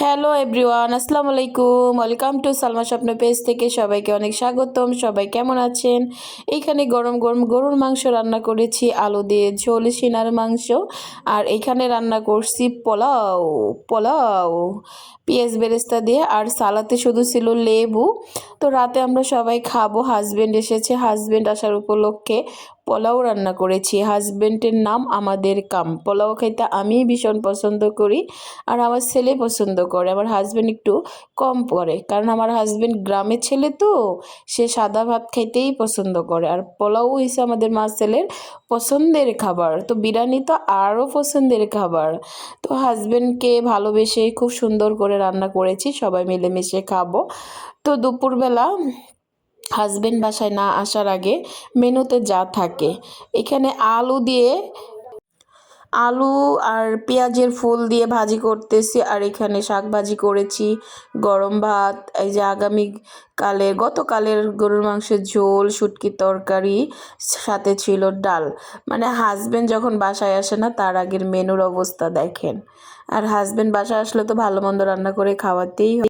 Hello everyone, আসসালামু আলাইকুম। Welcome to Salma স্বপ্ন পেজ থেকে সবাইকে অনেক স্বাগতম। সবাই কেমন আছেন? এইখানে গরম গরম গরুর মাংস রান্না করেছি, আলু দিয়ে ঝোল, সিনার মাংস। আর এইখানে রান্না করছি পোলাও পোলাও পেঁয়াজ বেরেস্তা দিয়ে, আর সালাতে শুধু ছিল লেবু। তো রাতে আমরা সবাই খাবো, হাজবেন্ড এসেছে, হাজবেন্ড আসার উপলক্ষে পোলাও রান্না করেছি। হাজবেন্ডের নাম আমাদের কাম। পোলাও খাইতে আমি ভীষণ পছন্দ করি, আর আমার ছেলে পছন্দ করে। আমার হাজবেন্ড একটু কম করে, কারণ আমার হাজবেন্ড গ্রামের ছেলে, তো সে সাদা ভাত খাইতেই পছন্দ করে। আর পোলাও হয়েছে আমাদের মা ছেলের পছন্দের খাবার, তো বিরিয়ানি তো আরও পছন্দের খাবার। তো হাজবেন্ডকে ভালোবেসে খুব সুন্দর করে রান্না করেছি, সবাই মিলেমিশে খাবো। তো দুপুরবেলা হাজবেন্ড বাসায় না আসার আগে মেনুতে যা থাকে, এখানে আলু আর পেঁয়াজের ফুল দিয়ে ভাজি করতেছি, আর এখানে শাক ভাজি করেছি, গরম ভাত, এই যে গতকালের গরুর মাংসের ঝোল, শুটকির তরকারি, সাথে ছিল ডাল। মানে হাজবেন্ড যখন বাসায় আসে না, তার আগের মেনুর অবস্থা দেখেন। আর হাজবেন্ড বাসায় আসলে তো ভালো মন্দ রান্না করে খাওয়াতেই হয়।